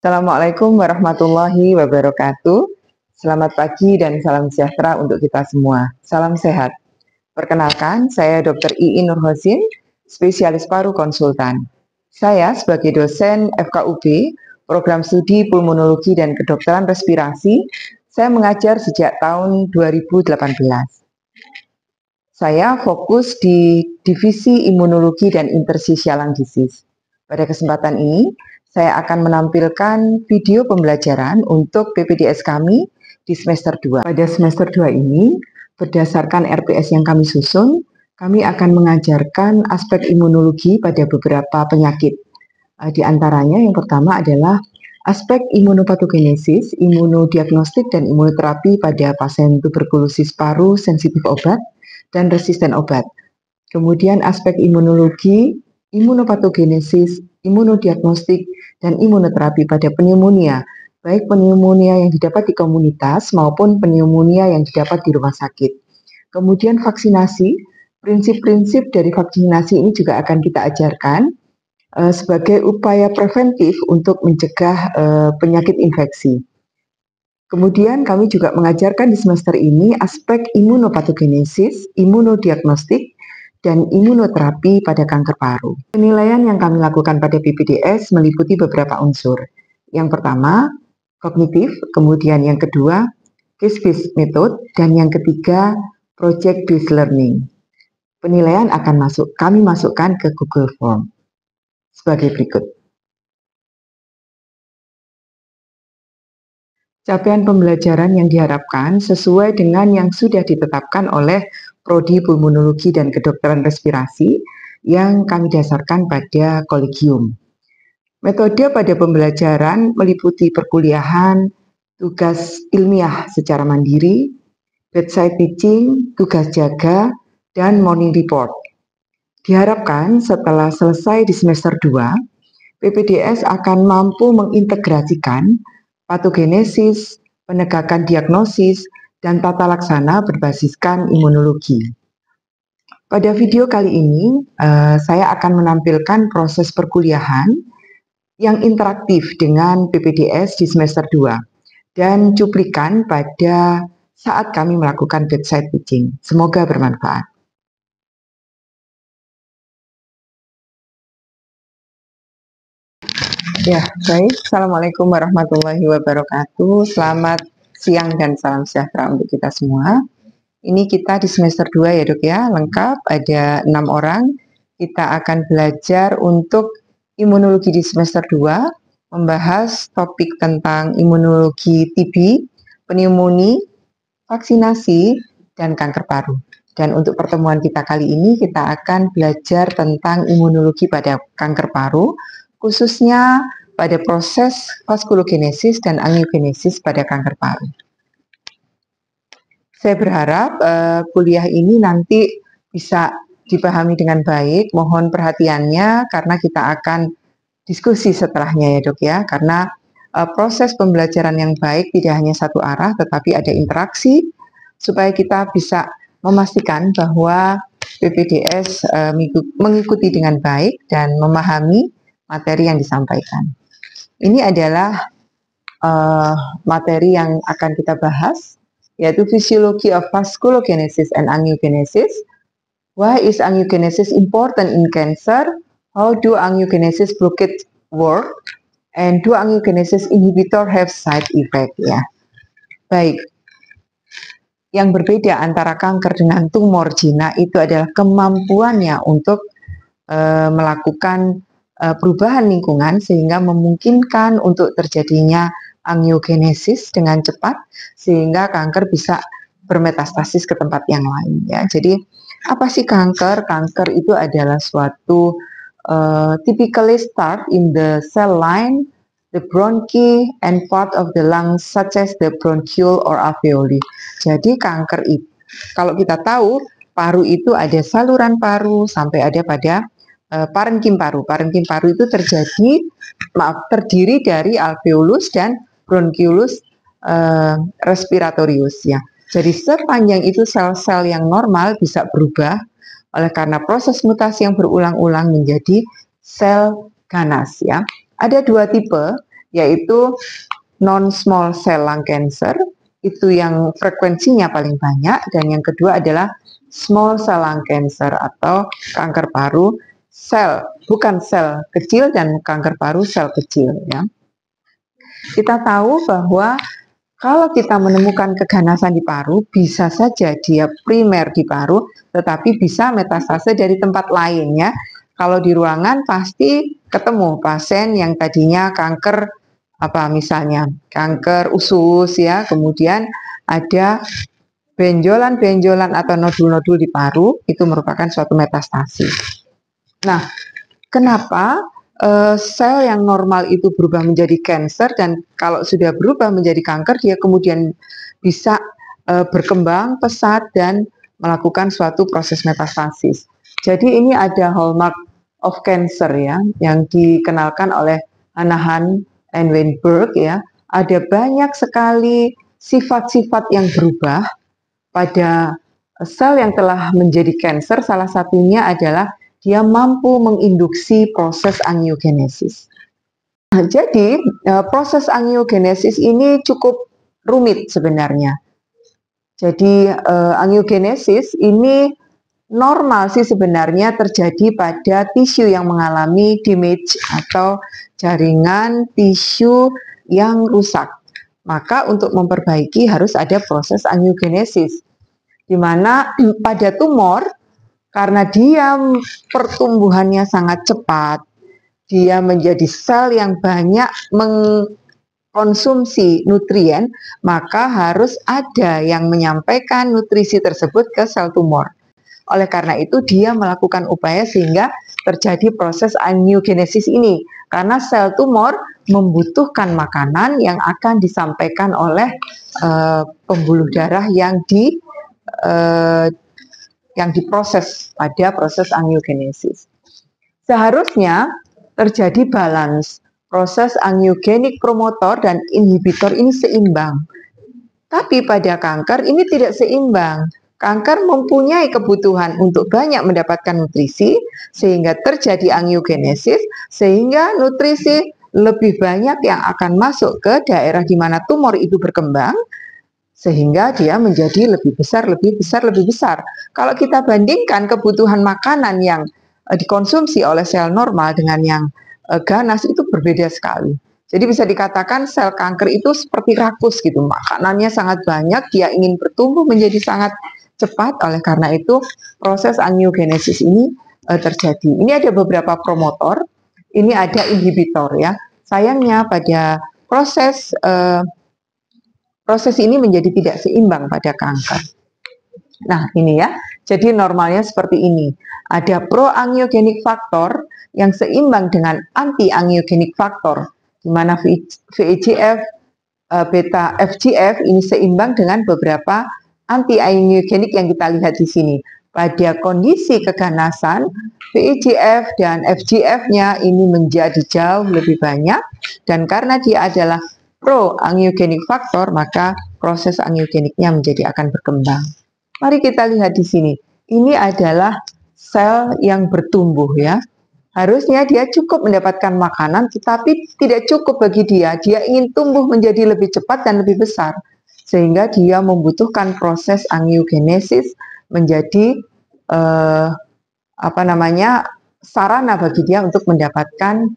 Assalamualaikum warahmatullahi wabarakatuh. Selamat pagi dan salam sejahtera untuk kita semua. Salam sehat. Perkenalkan, saya Dr. Iin Nurhosin, spesialis paru konsultan. Saya sebagai dosen FKUB, Program Studi Pulmonologi dan Kedokteran Respirasi, saya mengajar sejak tahun 2018. Saya fokus di Divisi Imunologi dan Interstitial Lung Disease. Pada kesempatan ini, saya akan menampilkan video pembelajaran untuk PPDS kami di semester 2. Pada semester 2 ini, berdasarkan RPS yang kami susun, kami akan mengajarkan aspek imunologi pada beberapa penyakit. Di antaranya yang pertama adalah aspek imunopatogenesis, imunodiagnostik, dan imunoterapi pada pasien tuberkulosis paru sensitif obat dan resisten obat. Kemudian aspek imunologi, imunopatogenesis, imunodiagnostik, dan imunoterapi pada pneumonia, baik pneumonia yang didapat di komunitas maupun pneumonia yang didapat di rumah sakit. Kemudian vaksinasi, prinsip-prinsip dari vaksinasi ini juga akan kita ajarkan sebagai upaya preventif untuk mencegah penyakit infeksi. Kemudian kami juga mengajarkan di semester ini aspek imunopatogenesis, imunodiagnostik, dan imunoterapi pada kanker paru. Penilaian yang kami lakukan pada PPDS meliputi beberapa unsur. Yang pertama, kognitif, kemudian yang kedua, case-based method, dan yang ketiga, project-based learning. Penilaian akan kami masukkan ke Google Form sebagai berikut. Capaian pembelajaran yang diharapkan sesuai dengan yang sudah ditetapkan oleh Prodi Pulmonologi dan Kedokteran Respirasi yang kami dasarkan pada kolegium. Metode pada pembelajaran meliputi perkuliahan, tugas ilmiah secara mandiri, bedside teaching, tugas jaga, dan morning report. Diharapkan setelah selesai di semester 2, PPDS akan mampu mengintegrasikan patogenesis, penegakan diagnosis, dan tata laksana berbasiskan imunologi. Pada video kali ini, saya akan menampilkan proses perkuliahan yang interaktif dengan PPDS di semester 2 dan cuplikan pada saat kami melakukan bedside teaching. Semoga bermanfaat. Ya, baik. Assalamualaikum warahmatullahi wabarakatuh. Selamat siang dan salam sejahtera untuk kita semua. Ini kita di semester 2 ya dok ya, lengkap, ada 6 orang. Kita akan belajar untuk imunologi di semester 2, membahas topik tentang imunologi TB, pneumonia, vaksinasi, dan kanker paru. Dan untuk pertemuan kita kali ini, kita akan belajar tentang imunologi pada kanker paru, khususnya pada proses vaskulogenesis dan angiogenesis pada kanker paru. Saya berharap kuliah ini nanti bisa dipahami dengan baik. Mohon perhatiannya karena kita akan diskusi setelahnya ya dok ya. Karena proses pembelajaran yang baik tidak hanya satu arah tetapi ada interaksi supaya kita bisa memastikan bahwa PPDS mengikuti dengan baik dan memahami materi yang disampaikan. Ini adalah materi yang akan kita bahas, yaitu Physiology of Vasculogenesis and Angiogenesis. Why is angiogenesis important in cancer? How do angiogenesis blockade work? And do angiogenesis inhibitor have side effect? Ya, baik. Yang berbeda antara kanker dengan tumor jinak itu adalah kemampuannya untuk melakukan perubahan lingkungan sehingga memungkinkan untuk terjadinya angiogenesis dengan cepat sehingga kanker bisa bermetastasis ke tempat yang lain ya. Jadi apa sih kanker? Kanker itu adalah suatu typically start in the cell line, the bronchi and part of the lungs such as the bronchiole or alveoli. Jadi kanker itu kalau kita tahu paru itu ada saluran paru sampai ada pada parenkim paru. Parenkim paru itu terdiri dari alveolus dan bronchiolus respiratorius ya. Jadi sepanjang itu sel-sel yang normal bisa berubah oleh karena proses mutasi yang berulang-ulang menjadi sel ganas ya. Ada dua tipe. yaitu non-small cell lung cancer, itu yang frekuensinya paling banyak, dan yang kedua adalah small cell lung cancer atau kanker paru sel, bukan sel kecil, dan kanker paru sel kecil ya. Kita tahu bahwa kalau kita menemukan keganasan di paru, bisa saja dia primer di paru, tetapi bisa metastase dari tempat lain ya. Kalau di ruangan pasti ketemu pasien yang tadinya kanker misalnya kanker usus ya, kemudian ada benjolan-benjolan atau nodul-nodul di paru, itu merupakan suatu metastasi. Nah, kenapa sel yang normal itu berubah menjadi kanker, dan kalau sudah berubah menjadi kanker, dia kemudian bisa berkembang pesat dan melakukan suatu proses metastasis. Jadi ini ada hallmark of cancer ya, yang dikenalkan oleh Hanahan and Weinberg ya. Ada banyak sekali sifat-sifat yang berubah pada sel yang telah menjadi kanker. Salah satunya adalah dia mampu menginduksi proses angiogenesis. Nah, jadi proses angiogenesis ini cukup rumit sebenarnya. Jadi angiogenesis ini normal sih sebenarnya terjadi pada tisu yang mengalami damage atau jaringan tisu yang rusak. Maka untuk memperbaiki harus ada proses angiogenesis, di mana pada tumor, karena dia pertumbuhannya sangat cepat, dia menjadi sel yang banyak mengkonsumsi nutrien, maka harus ada yang menyampaikan nutrisi tersebut ke sel tumor. Oleh karena itu dia melakukan upaya sehingga terjadi proses angiogenesis ini, karena sel tumor membutuhkan makanan yang akan disampaikan oleh pembuluh darah yang diproses pada proses angiogenesis. Seharusnya terjadi balance, proses angiogenik promotor dan inhibitor ini seimbang. Tapi pada kanker ini tidak seimbang. Kanker mempunyai kebutuhan untuk banyak mendapatkan nutrisi, sehingga terjadi angiogenesis, sehingga nutrisi lebih banyak yang akan masuk ke daerah di mana tumor itu berkembang, sehingga dia menjadi lebih besar, lebih besar, lebih besar. Kalau kita bandingkan kebutuhan makanan yang dikonsumsi oleh sel normal dengan yang ganas, itu berbeda sekali. Jadi bisa dikatakan sel kanker itu seperti rakus gitu, makanannya sangat banyak, dia ingin bertumbuh menjadi sangat cepat, oleh karena itu proses angiogenesis ini terjadi. Ini ada beberapa promotor, ini ada inhibitor ya. Sayangnya pada proses ini menjadi tidak seimbang pada kanker. Nah ini ya, jadi normalnya seperti ini. Ada pro-angiogenik faktor yang seimbang dengan anti-angiogenik faktor, di mana VEGF, beta FGF ini seimbang dengan beberapa anti-angiogenik yang kita lihat di sini. Pada kondisi keganasan, VEGF dan FGF-nya ini menjadi jauh lebih banyak, dan karena dia adalah pro-angiogenik faktor, maka proses angiogeniknya menjadi akan berkembang. Mari kita lihat di sini. Ini adalah sel yang bertumbuh ya. Harusnya dia cukup mendapatkan makanan, tetapi tidak cukup bagi dia. Dia ingin tumbuh menjadi lebih cepat dan lebih besar, sehingga dia membutuhkan proses angiogenesis menjadi sarana bagi dia untuk mendapatkan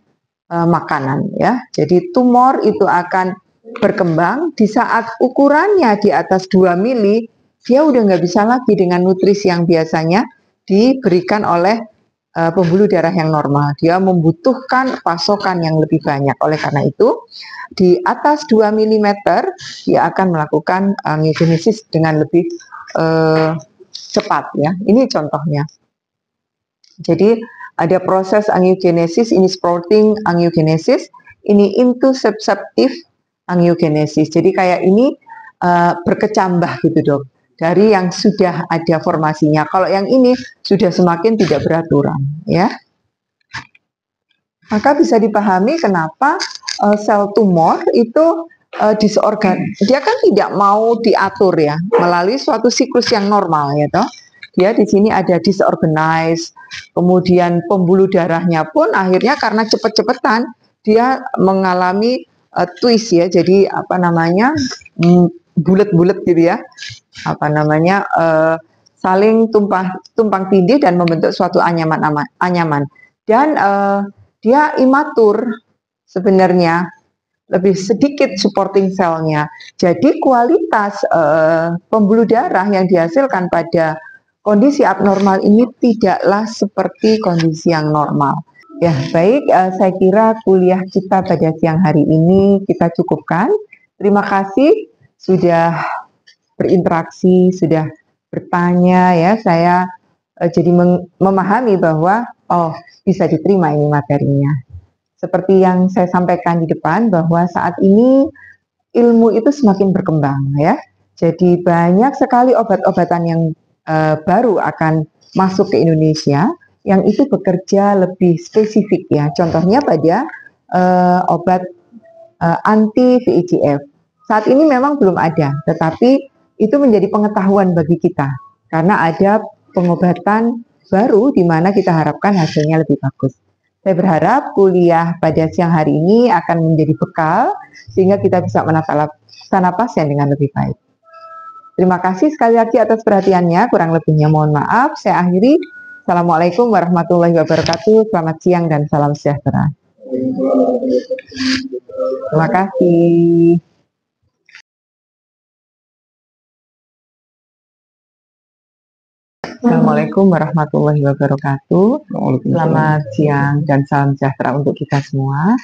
makanan ya. Jadi tumor itu akan berkembang di saat ukurannya di atas 2 mili, dia udah nggak bisa lagi dengan nutrisi yang biasanya diberikan oleh pembuluh darah yang normal. Dia membutuhkan pasokan yang lebih banyak. Oleh karena itu, di atas 2 mm dia akan melakukan angiogenesis dengan lebih cepat ya. Ini contohnya. Jadi ada proses angiogenesis, ini sporting angiogenesis, ini intussusceptive angiogenesis. Jadi kayak ini berkecambah gitu dok, dari yang sudah ada formasinya. Kalau yang ini sudah semakin tidak beraturan ya. Maka bisa dipahami kenapa sel tumor itu disorgan. Dia kan tidak mau diatur ya melalui suatu siklus yang normal ya toh. Dia di sini ada disorganized, kemudian pembuluh darahnya pun akhirnya karena cepet-cepetan dia mengalami twist ya, jadi apa namanya, bulat-bulat gitu ya, apa namanya, saling tumpang tindih dan membentuk suatu anyaman. Dan dia imatur sebenarnya, lebih sedikit supporting cell-nya. Jadi kualitas pembuluh darah yang dihasilkan pada kondisi abnormal ini tidaklah seperti kondisi yang normal. Ya, baik, saya kira kuliah kita pada siang hari ini kita cukupkan. Terima kasih sudah berinteraksi, sudah bertanya ya. Saya jadi memahami bahwa bisa diterima ini materinya. Seperti yang saya sampaikan di depan bahwa saat ini ilmu itu semakin berkembang ya. Jadi banyak sekali obat-obatan yang baru akan masuk ke Indonesia yang itu bekerja lebih spesifik ya. Contohnya pada obat anti VEGF. Saat ini memang belum ada, tetapi itu menjadi pengetahuan bagi kita karena ada pengobatan baru di mana kita harapkan hasilnya lebih bagus. Saya berharap kuliah pada siang hari ini akan menjadi bekal sehingga kita bisa menata laksana pasien dengan lebih baik. Terima kasih sekali lagi atas perhatiannya, kurang lebihnya mohon maaf. Saya akhiri. Assalamualaikum warahmatullahi wabarakatuh. Selamat siang dan salam sejahtera. Terima kasih. Assalamualaikum warahmatullahi wabarakatuh. Selamat siang dan salam sejahtera untuk kita semua.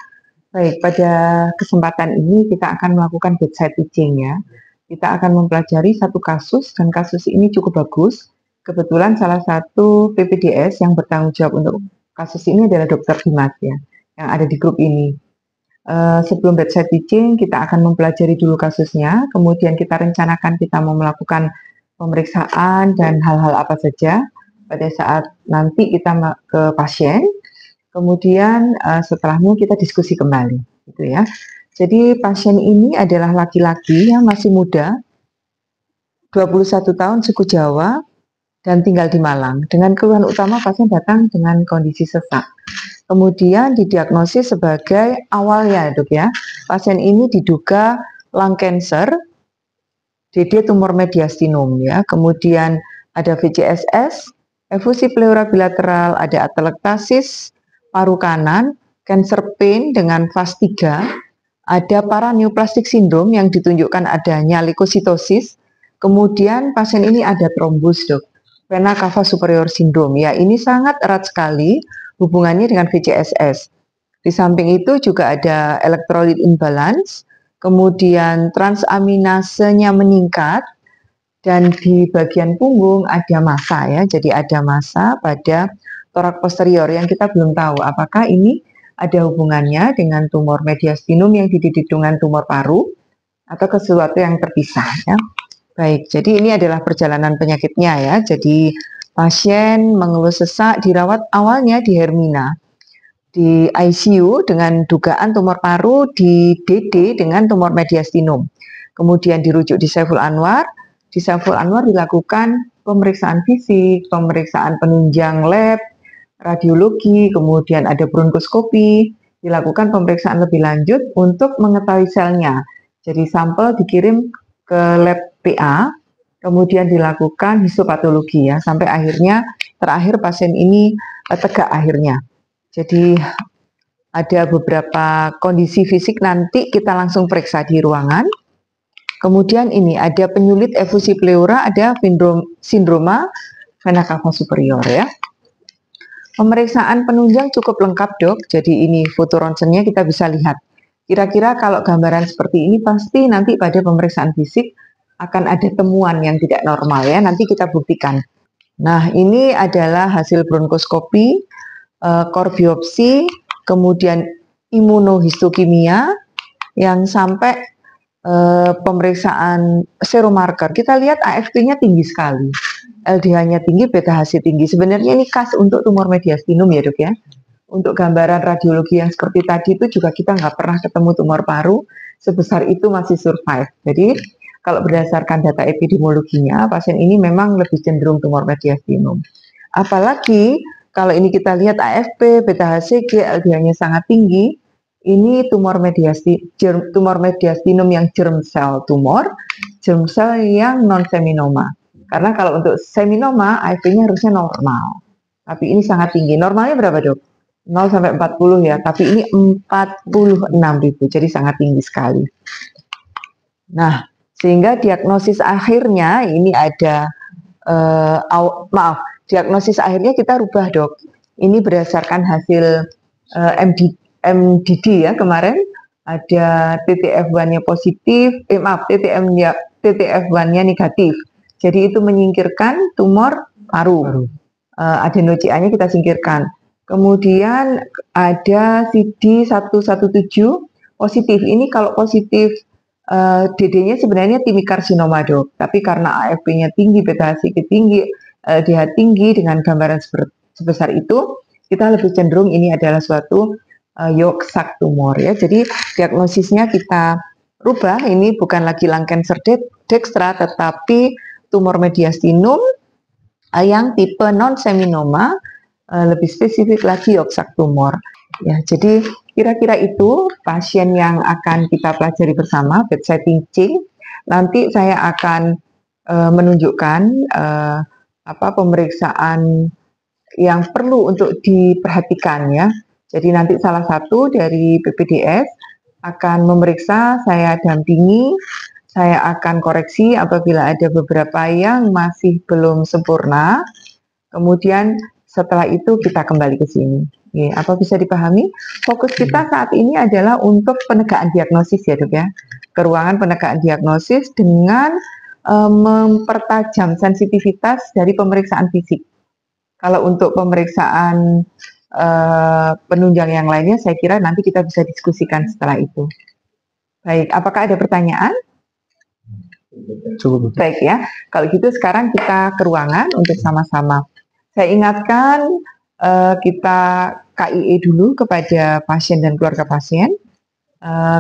Baik, pada kesempatan ini kita akan melakukan bedside teaching ya. Kita akan mempelajari satu kasus dan kasus ini cukup bagus. Kebetulan salah satu PPDS yang bertanggung jawab untuk kasus ini adalah Dr. Dimas ya, yang ada di grup ini. Sebelum bedside teaching kita akan mempelajari dulu kasusnya, kemudian kita rencanakan kita mau melakukan pemeriksaan dan hal-hal apa saja pada saat nanti kita ke pasien. Kemudian setelahnya kita diskusi kembali, gitu ya. Jadi pasien ini adalah laki-laki yang masih muda, 21 tahun, suku Jawa, dan tinggal di Malang. Dengan keluhan utama pasien datang dengan kondisi sesak. Kemudian didiagnosis sebagai awalnya dok ya, pasien ini diduga lung cancer, DD tumor mediastinum ya. Kemudian ada VCSS, efusi pleura bilateral, ada atelektasis paru kanan, cancer pain dengan fase 3, ada paraneoplastic syndrome yang ditunjukkan adanya leukositosis. Kemudian pasien ini ada trombus dok, vena cava superior syndrome ya. Ini sangat erat sekali hubungannya dengan VCSS. Di samping itu juga ada electrolyte imbalance, kemudian transaminasenya meningkat, dan di bagian punggung ada massa ya. Jadi ada massa pada torak posterior yang kita belum tahu apakah ini ada hubungannya dengan tumor mediastinum yang dididik dengan tumor paru atau ke sesuatu yang terpisah ya. Baik, jadi ini adalah perjalanan penyakitnya ya. Jadi pasien mengeluh sesak, dirawat awalnya di Hermina, di ICU dengan dugaan tumor paru, di DD dengan tumor mediastinum. Kemudian dirujuk di Saiful Anwar. Di Saiful Anwar dilakukan pemeriksaan fisik, pemeriksaan penunjang lab, radiologi, kemudian ada bronkoskopi, dilakukan pemeriksaan lebih lanjut untuk mengetahui selnya. Jadi sampel dikirim ke lab PA, kemudian dilakukan histopatologi ya, sampai akhirnya terakhir pasien ini tegak akhirnya. Jadi ada beberapa kondisi fisik nanti kita langsung periksa di ruangan. Kemudian ini ada penyulit efusi pleura, ada sindroma vena cava superior ya. Pemeriksaan penunjang cukup lengkap dok, jadi ini foto ronsennya kita bisa lihat. Kira-kira kalau gambaran seperti ini pasti nanti pada pemeriksaan fisik akan ada temuan yang tidak normal ya, nanti kita buktikan. Nah ini adalah hasil bronkoskopi, core biopsi, kemudian imunohistokimia yang sampai pemeriksaan seromarker. Kita lihat AFP-nya tinggi sekali. LDH-nya tinggi, beta-HC tinggi. Sebenarnya ini khas untuk tumor mediastinum ya dok ya. Untuk gambaran radiologi yang seperti tadi itu juga kita nggak pernah ketemu tumor paru sebesar itu masih survive. Jadi kalau berdasarkan data epidemiologinya, pasien ini memang lebih cenderung tumor mediastinum. Apalagi kalau ini kita lihat AFP, beta-HCG, LDH-nya sangat tinggi, Ini tumor mediastinum yang germ sel tumor, germ sel yang non seminoma. Karena kalau untuk seminoma AFP-nya harusnya normal. Tapi ini sangat tinggi. Normalnya berapa, Dok? 0 sampai 40 ya, tapi ini 46.000. Jadi sangat tinggi sekali. Nah, sehingga diagnosis akhirnya ini ada diagnosis akhirnya kita rubah, Dok. Ini berdasarkan hasil MDD ya kemarin, ada TTF1-nya positif, TTF1-nya negatif. Jadi itu menyingkirkan tumor paru. AdenoCA-nya kita singkirkan. Kemudian ada CD117 positif. Ini kalau positif DD-nya sebenarnya timikarsinoma, Dok. Tapi karena AFP-nya tinggi, beta-HCG tinggi, LDH tinggi dengan gambaran sebesar itu, kita lebih cenderung ini adalah suatu yolk sac tumor ya. Jadi diagnosisnya kita rubah, ini bukan lagi lung cancer dextra, tetapi tumor mediastinum yang tipe non seminoma, lebih spesifik lagi yolk sac tumor. Ya, jadi kira-kira itu pasien yang akan kita pelajari bersama, bedside teaching. Nanti saya akan menunjukkan pemeriksaan yang perlu untuk diperhatikan ya. Jadi nanti salah satu dari PPDS akan memeriksa, saya dampingi, saya akan koreksi apabila ada beberapa yang masih belum sempurna. Kemudian setelah itu kita kembali ke sini. Apa bisa dipahami? Fokus kita saat ini adalah untuk penegakan diagnosis ya, Dok ya. Keruangan penegakan diagnosis dengan mempertajam sensitivitas dari pemeriksaan fisik. Kalau untuk pemeriksaan penunjang yang lainnya, saya kira nanti kita bisa diskusikan setelah itu. Baik, apakah ada pertanyaan? Cukup. Baik ya, kalau gitu sekarang kita ke ruangan untuk sama-sama. Saya ingatkan kita KIE dulu kepada pasien dan keluarga pasien.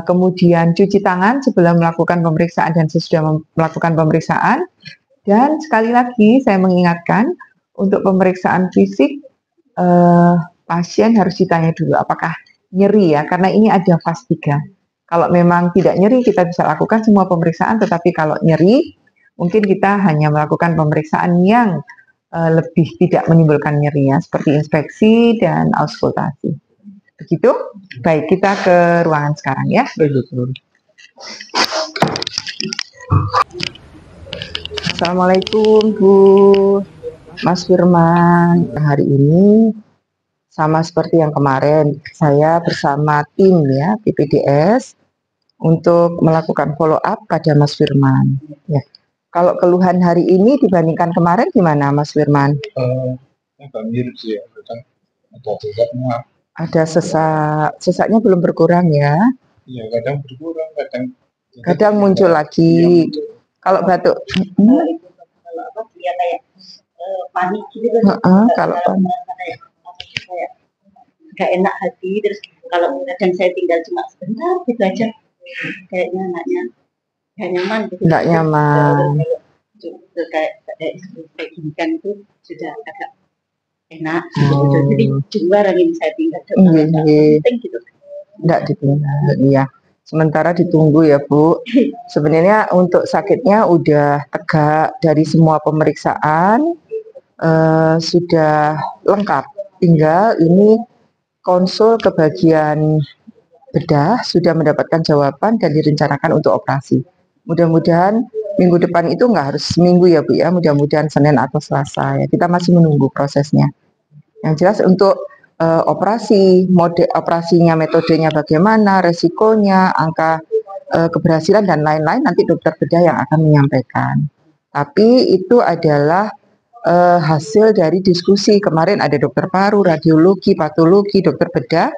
Kemudian cuci tangan sebelum melakukan pemeriksaan dan sesudah melakukan pemeriksaan. Dan sekali lagi saya mengingatkan untuk pemeriksaan fisik pasien harus ditanya dulu apakah nyeri ya, karena ini ada fase 3. Kalau memang tidak nyeri kita bisa lakukan semua pemeriksaan, tetapi kalau nyeri mungkin kita hanya melakukan pemeriksaan yang lebih tidak menimbulkan nyeri ya, seperti inspeksi dan auskultasi. Begitu? Baik, kita ke ruangan sekarang ya. Assalamualaikum Bu Mas Firman. Hari ini sama seperti yang kemarin, saya bersama tim ya PPDS untuk melakukan follow up pada Mas Firman. Ya. Kalau keluhan hari ini dibandingkan kemarin gimana Mas Firman? Agak mirip sih ya, ada sesaknya belum berkurang ya? Iya, kadang berkurang, kadang muncul lagi. Kalau batuk, kalau apa dia kayak panik gitu kan? Kalau panik kayak gak enak hati, terus kalau kadang saya tinggal cuma sebentar gitu aja, kayaknya anaknya gak nyaman gitu. Gak nyaman. Kayak gini kan itu sudah agak enak gitu. Jadi di luar angin saya tinggal penting gitu. Enggak ditinggal, iya. Sementara ditunggu ya Bu. Sebenarnya untuk sakitnya udah tegak dari semua pemeriksaan sudah lengkap. Tinggal ini konsul ke bagian bedah sudah mendapatkan jawaban dan direncanakan untuk operasi. Mudah-mudahan minggu depan itu nggak harus seminggu ya Bu ya. Mudah-mudahan Senin atau Selasa ya. Kita masih menunggu prosesnya. Yang jelas untuk mode operasinya, metodenya bagaimana, resikonya, angka keberhasilan dan lain-lain nanti dokter bedah yang akan menyampaikan. Tapi itu adalah hasil dari diskusi kemarin, ada dokter paru, radiologi, patologi, dokter bedah,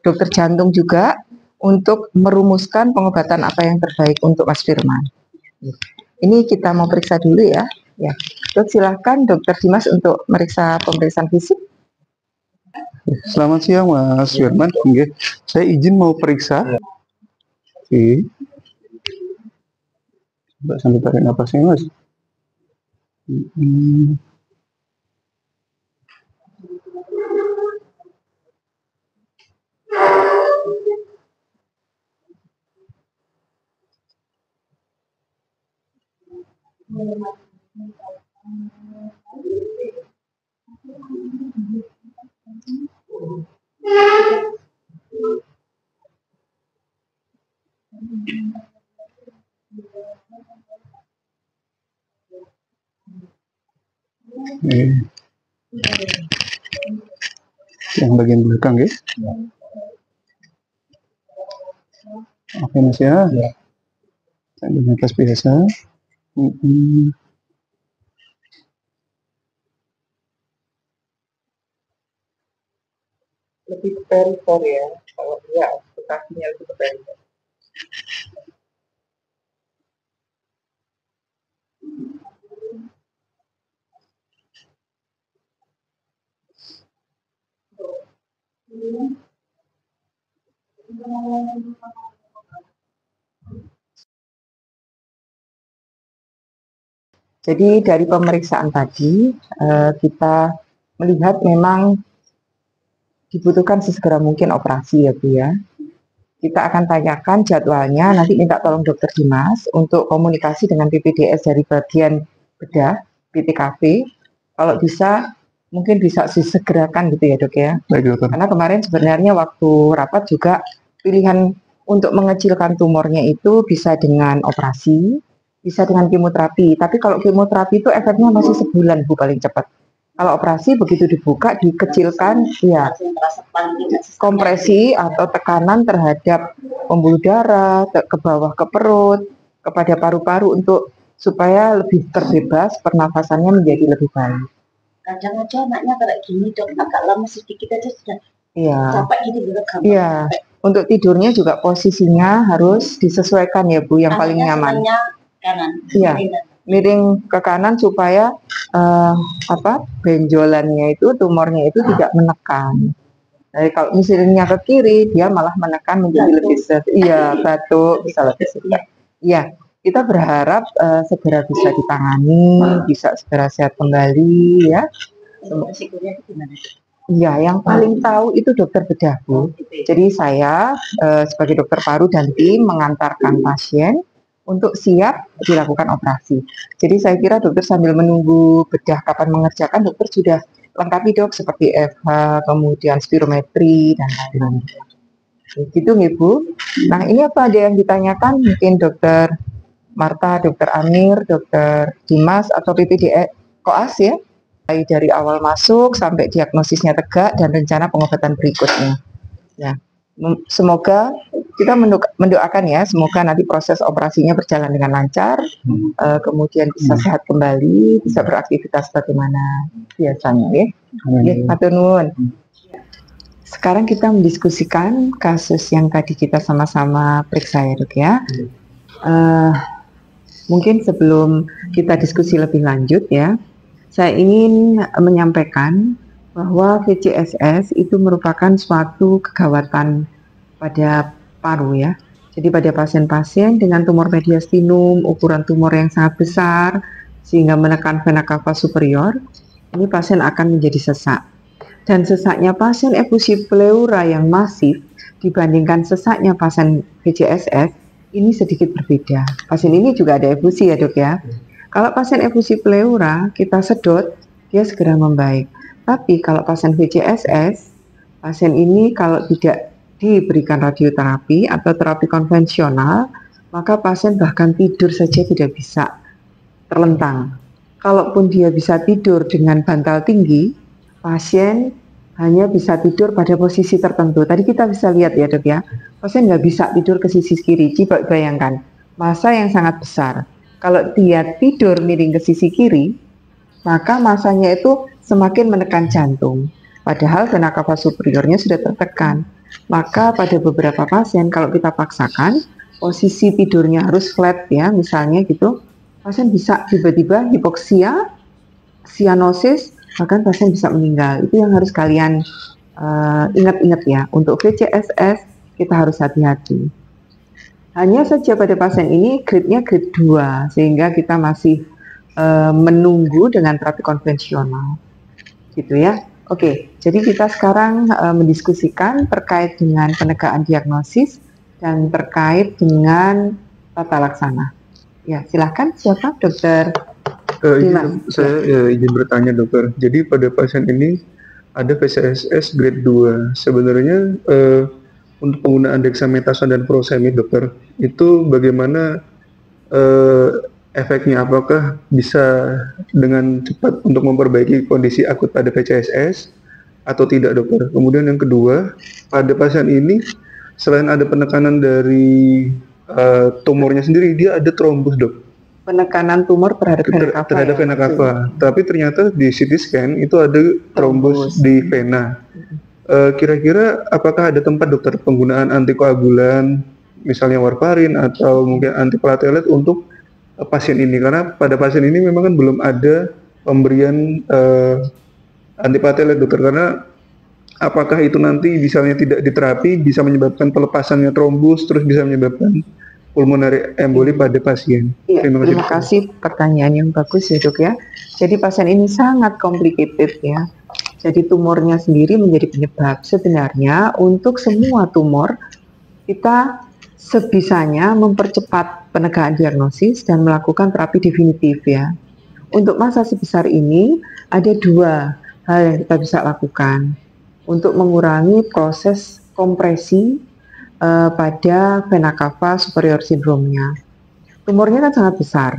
dokter jantung juga untuk merumuskan pengobatan apa yang terbaik untuk Mas Firman. Ini kita mau periksa dulu ya. Ya, Dok silahkan Dokter Dimas untuk meriksa pemeriksaan fisik. Selamat siang Mas Firman. Saya izin mau periksa. Oke. Coba sambil tarik napasnya Mas. Yang bagian belakang ya. Oke Mas ya. Sambil nafas biasa. Lebih ke perifer ya, kalau dia kakinya lebih ke perifer. Jadi dari pemeriksaan tadi kita melihat memang dibutuhkan sesegera mungkin operasi ya Bu ya. Kita akan tanyakan jadwalnya, nanti minta tolong Dokter Dimas untuk komunikasi dengan PPDS dari bagian bedah, PTKV. Kalau bisa, mungkin bisa disegerakan gitu ya Dok ya. Baik dokter. Karena kemarin sebenarnya waktu rapat juga pilihan untuk mengecilkan tumornya itu bisa dengan operasi, bisa dengan kemoterapi. Tapi kalau kemoterapi itu efeknya masih sebulan Bu paling cepat. Kalau operasi begitu dibuka dikecilkan, ya kompresi atau tekanan terhadap pembuluh darah ke bawah ke perut, kepada paru-paru untuk supaya lebih terbebas, pernafasannya menjadi lebih baik. Kadang aja anaknya kayak gini dok, agak lama sedikit aja sudah capek gitu gampang. Iya. Untuk tidurnya juga posisinya harus disesuaikan ya Bu, yang paling nyaman. Kanan. Iya. Miring ke kanan supaya benjolannya itu, tumornya itu tidak menekan. Jadi kalau misalnya ke kiri, dia malah menekan menjadi lebih batuk bisa lebih sesak. Iya, kita berharap segera bisa ditangani, bisa segera sehat kembali ya. Resikonya gimana? Iya, yang paling tahu itu dokter bedah Bu. Jadi saya sebagai dokter paru dan tim mengantarkan pasien untuk siap dilakukan operasi. Jadi saya kira dokter sambil menunggu bedah kapan mengerjakan, dokter sudah lengkapi dok seperti FH, kemudian spirometri dan lain-lain. Gitu nih Bu. Nah ini apa ada yang ditanyakan? Mungkin dokter Marta, dokter Amir, dokter Dimas atau PPDE Koas ya. Dari awal masuk sampai diagnosisnya tegak dan rencana pengobatan berikutnya. Ya. Semoga kita mendoakan ya, semoga nanti proses operasinya berjalan dengan lancar, kemudian bisa sehat kembali, bisa beraktivitas bagaimana biasanya ya. Matur nuwun. Sekarang kita mendiskusikan kasus yang tadi kita sama-sama periksa ya dok ya. Mungkin sebelum kita diskusi lebih lanjut ya, saya ingin menyampaikan bahwa VCSS itu merupakan suatu kegawatan pada paru ya. Jadi pada pasien-pasien dengan tumor mediastinum, ukuran tumor yang sangat besar, sehingga menekan vena cava superior, ini pasien akan menjadi sesak. Dan sesaknya pasien efusi pleura yang masif dibandingkan sesaknya pasien VCSS, ini sedikit berbeda. Pasien ini juga ada efusi ya dok ya. Kalau pasien efusi pleura, kita sedot, dia segera membaik. Tapi kalau pasien VCSS, pasien ini kalau tidak diberikan radioterapi atau terapi konvensional, maka pasien bahkan tidur saja tidak bisa terlentang. Kalaupun dia bisa tidur dengan bantal tinggi, pasien hanya bisa tidur pada posisi tertentu. Tadi kita bisa lihat ya dok ya, pasien nggak bisa tidur ke sisi kiri. Coba bayangkan, massa yang sangat besar. Kalau dia tidur miring ke sisi kiri, maka massanya itu semakin menekan jantung. Padahal vena cava superiornya sudah tertekan. Maka pada beberapa pasien kalau kita paksakan, posisi tidurnya harus flat ya, misalnya gitu, pasien bisa tiba-tiba hipoksia, sianosis, bahkan pasien bisa meninggal. Itu yang harus kalian ingat-ingat ya. Untuk VCSS kita harus hati-hati. Hanya saja pada pasien ini grade-nya grade 2, sehingga kita masih menunggu dengan terapi konvensional, gitu ya. Oke, jadi kita sekarang mendiskusikan terkait dengan penegakan diagnosis dan terkait dengan tata laksana. Ya, silakan siapa Dokter Dimas? Saya izin bertanya dokter. Jadi pada pasien ini ada PCSS grade 2. Sebenarnya untuk penggunaan dexamethasone dan furosemid dokter, itu bagaimana eh, efeknya? Apakah bisa dengan cepat untuk memperbaiki kondisi akut pada PCSS atau tidak dokter? Kemudian yang kedua, pada pasien ini selain ada penekanan dari tumornya sendiri, dia ada trombus dok. Penekanan tumor terhadap vena cava Terhadap ya, vena cava. Tapi ternyata di CT scan itu ada Trombus. trombus di vena. Kira-kira apakah ada tempat dokter penggunaan antikoagulan, misalnya warfarin atau mungkin antiplatelet untuk pasien ini? Karena pada pasien ini memang kan belum ada pemberian antiplatelet dokter. Karena apakah itu nanti misalnya tidak diterapi bisa menyebabkan pelepasannya trombus, terus bisa menyebabkan pulmonary emboli pada pasien. Iya, terima kasih pertanyaan yang bagus ya dok ya. Jadi pasien ini sangat complicated ya. Jadi tumornya sendiri menjadi penyebab. Sebenarnya untuk semua tumor kita sebisanya mempercepat penegakan diagnosis dan melakukan terapi definitif ya. Untuk masa sebesar ini ada dua hal yang kita bisa lakukan untuk mengurangi proses kompresi pada vena cava superior sindromnya. Tumornya kan sangat besar.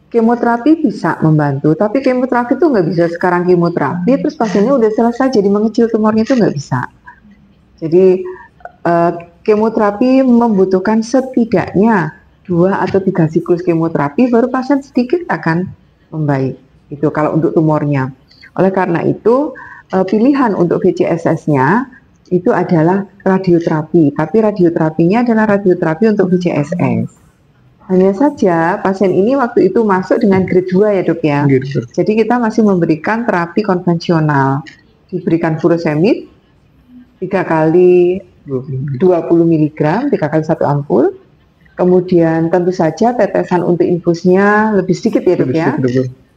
Kemoterapi bisa membantu, tapi kemoterapi itu nggak bisa sekarang kemoterapi, terus pasiennya udah selesai jadi mengecil tumornya itu nggak bisa. Jadi kemoterapi membutuhkan setidaknya 2 atau 3 siklus kemoterapi baru pasien sedikit akan membaik. Itu kalau untuk tumornya. Oleh karena itu pilihan untuk VCSS-nya itu adalah radioterapi, tapi radioterapinya adalah radioterapi untuk VCSS. Hanya saja pasien ini waktu itu masuk dengan grade 2 ya dok ya. Gitu. Jadi kita masih memberikan terapi konvensional, diberikan furosemid 3 kali 20 mg, 3 kali 1 ampul. Kemudian tentu saja tetesan untuk infusnya lebih sedikit ya dok ya.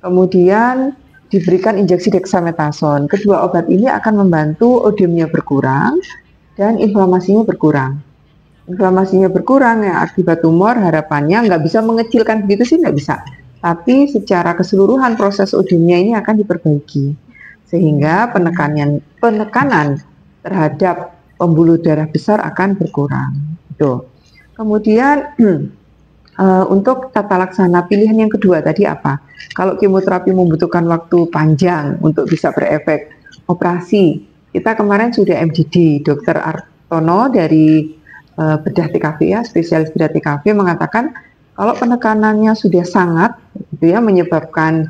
Kemudian diberikan injeksi dexamethasone. Kedua obat ini akan membantu odiumnya berkurang dan inflamasinya berkurang. Inflamasinya berkurang ya akibat tumor, harapannya nggak bisa mengecilkan begitu sih, nggak bisa. Tapi secara keseluruhan proses odiumnya ini akan diperbaiki. Sehingga penekanan terhadap pembuluh darah besar akan berkurang. Gitu. Kemudian untuk tata laksana pilihan yang kedua tadi apa? Kalau kemoterapi membutuhkan waktu panjang untuk bisa berefek operasi, kita kemarin sudah MDD, Dr. Artono dari bedah TKV ya, spesialis bedah TKV mengatakan kalau penekanannya sudah sangat, gitu ya, menyebabkan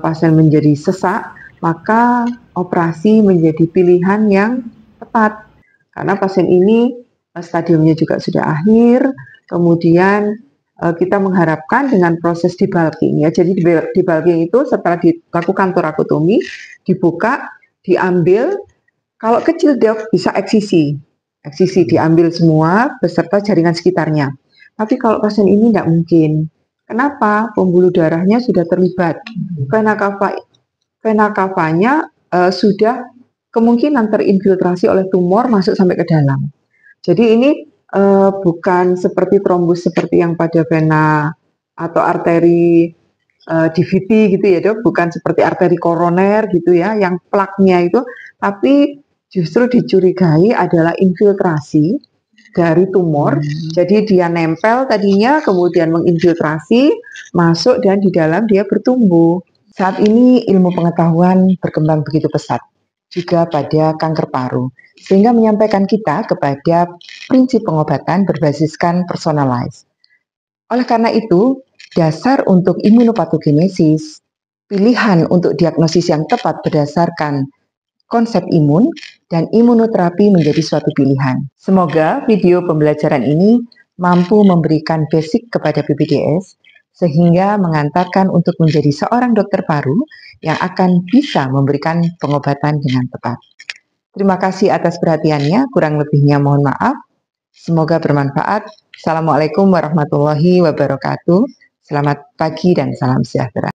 pasien menjadi sesak, maka operasi menjadi pilihan yang tepat. Karena pasien ini stadiumnya juga sudah akhir, kemudian kita mengharapkan dengan proses debulking ya. Jadi debulking itu setelah dilakukan torakotomi, dibuka, diambil. Kalau kecil dok bisa eksisi diambil semua beserta jaringan sekitarnya. Tapi kalau pasien ini tidak mungkin. Kenapa? Pembuluh darahnya sudah terlibat. Vena cavanya sudah kemungkinan terinfiltrasi oleh tumor masuk sampai ke dalam. Jadi ini bukan seperti trombus seperti yang pada vena atau arteri DVT gitu ya dok, bukan seperti arteri koroner gitu ya, yang plaknya itu, tapi justru dicurigai adalah infiltrasi dari tumor. Jadi dia nempel tadinya, kemudian menginfiltrasi, masuk dan di dalam dia bertumbuh. Saat ini ilmu pengetahuan berkembang begitu pesat, juga pada kanker paru, sehingga menyampaikan kita kepada prinsip pengobatan berbasiskan personalized. Oleh karena itu, dasar untuk imunopatogenesis, pilihan untuk diagnosis yang tepat berdasarkan konsep imun, dan imunoterapi menjadi suatu pilihan. Semoga video pembelajaran ini mampu memberikan basic kepada PPDS, sehingga mengantarkan untuk menjadi seorang dokter paru yang akan bisa memberikan pengobatan dengan tepat. Terima kasih atas perhatiannya, kurang lebihnya mohon maaf. Semoga bermanfaat. Assalamualaikum warahmatullahi wabarakatuh. Selamat pagi dan salam sejahtera.